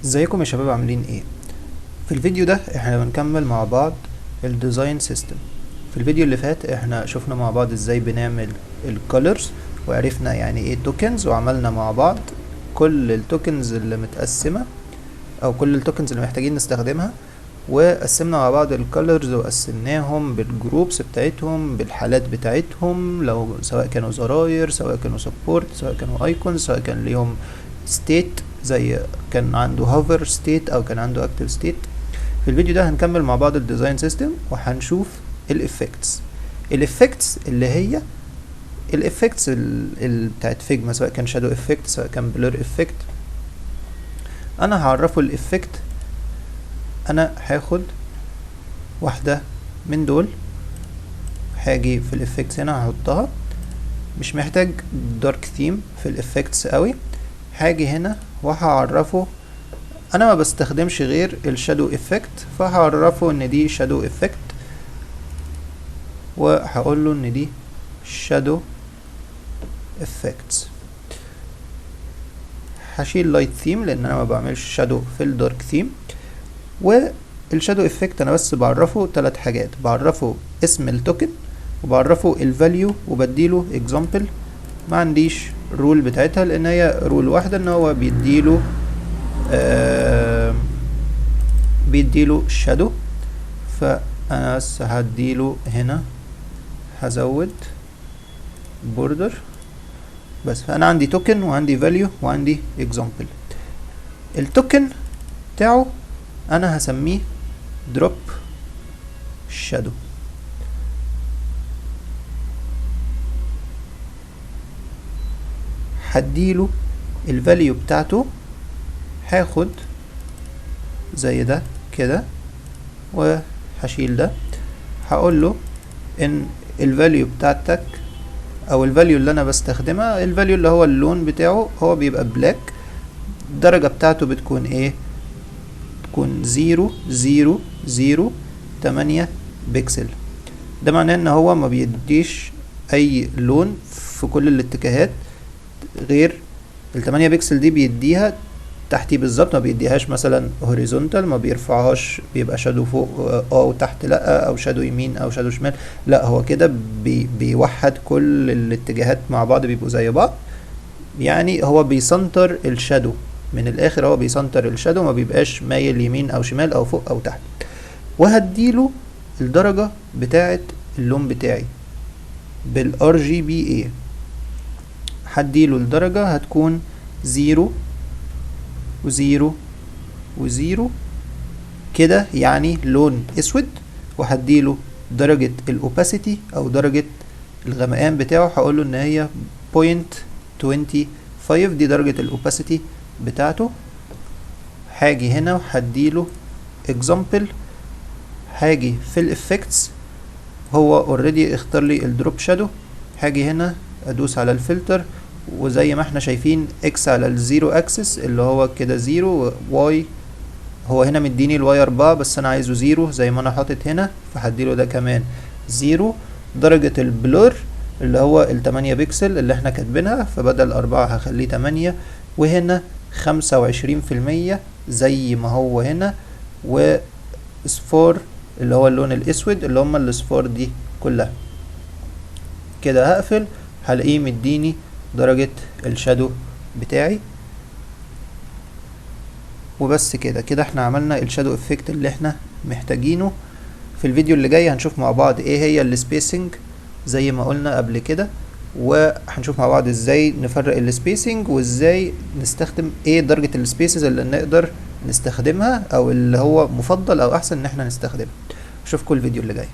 ازيكم يا شباب، عاملين ايه؟ في الفيديو ده احنا بنكمل مع بعض الديزاين سيستم. في الفيديو اللي فات احنا شفنا مع بعض ازاي بنعمل الكولرز، وعرفنا يعني ايه توكنز، وعملنا مع بعض كل التوكنز اللي متقسمة او كل التوكنز اللي محتاجين نستخدمها، وقسمنا مع بعض الكولرز وقسمناهم بالجروبس بتاعتهم بالحالات بتاعتهم، لو سواء كانوا زراير، سواء كانوا سبورت، سواء كانوا ايكونز، سواء كان ليهم ستيت زي كان عنده هوفر ستيت او كان عنده اكتف ستيت. في الفيديو ده هنكمل مع بعض الديزاين سيستم وهنشوف الافكتس اللي هي الافكتس بتاعت فيجما، سواء كان شادو افكت سواء كان بلور افكت. انا هعرفه الافكت. انا هاخد واحدة من دول، هاجي في الافكتس هنا هحطها، مش محتاج دارك ثيم في الافكتس قوي. هاجي هنا وهعرفه، انا ما بستخدمش غير الشادو افكت، فهعرفه ان دي شادو افكت، وهقول له ان دي شادو افكتس. هشيل لايت ثيم لان انا ما بعملش شادو في الدارك ثيم. والشادو افكت انا بس بعرفه 3 حاجات، بعرفه اسم التوكن وبعرفه الفاليو وبديله اكزامبل. ما عنديش رول بتاعتها لان هي رول واحده، ان هو بيديله شادو. فانا بس هديله هنا، هزود بوردر بس. فانا عندي توكن وعندي فاليو وعندي اكزامبل. التوكن بتاعه انا هسميه دروب شادو. هديله الفاليو بتاعته، هاخد زي ده كده وهشيل ده. هقول له ان الفاليو بتاعتك او الفاليو اللي انا بستخدمها، الفاليو اللي هو اللون بتاعه هو بيبقى بلاك، الدرجة بتاعته بتكون ايه؟ تكون 0 0 0 8 بكسل. ده معناه ان هو ما بيديش اي لون في كل الاتجاهات، غير ال8 بكسل دي بيديها تحتيه بالظبط، ما بيديهاش مثلا هوريزونتال، ما بيرفعهاش بيبقى شادو فوق وتحت، لا، او شادو يمين او شادو شمال، لا، هو كده بيوحد كل الاتجاهات مع بعض، بيبقوا زي بعض. يعني هو بيسنتر الشادو من الاخر، هو بيسنتر الشادو، ما بيبقاش مايل يمين او شمال او فوق او تحت. وهديله الدرجة بتاعة اللون بتاعي بالار جي بي اي. هديله الدرجة هتكون 0 و0 و0 كده، يعني لون اسود. وهديله درجة الاوباسيتي او درجة الغمقان بتاعه، هقوله ان هي 0.25، دي درجة الاوباسيتي بتاعته. هاجي هنا وهديله example. هاجي في الافكتس، هو اوريدي اختار لي الدروب شادو. هاجي هنا ادوس على الفلتر، وزي ما احنا شايفين اكس على الزيرو اكسس اللي هو كده 0، واي هو هنا مديني الواي 4، بس انا عايزه 0 زي ما انا حاطط هنا، فهديله ده كمان 0. درجة البلور اللي هو ال8 بكسل اللي احنا كاتبينها، فبدل 4 هخليه 8، وهنا 25% زي ما هو هنا، وصفار اللي هو اللون الاسود اللي هما الصفار دي كلها. كده هقفل، هلاقيه مديني درجة الشادو بتاعي. وبس كده احنا عملنا الشادو افكت اللي احنا محتاجينه. في الفيديو اللي جاي هنشوف مع بعض ايه هي السبيسنج زي ما قلنا قبل كده، وهنشوف مع بعض ازاي نفرق السبيسنج، وازاي نستخدم ايه درجة السبيسز اللي نقدر نستخدمها، او اللي هو مفضل او احسن ان احنا نستخدمها. اشوفكم الفيديو اللي جاي.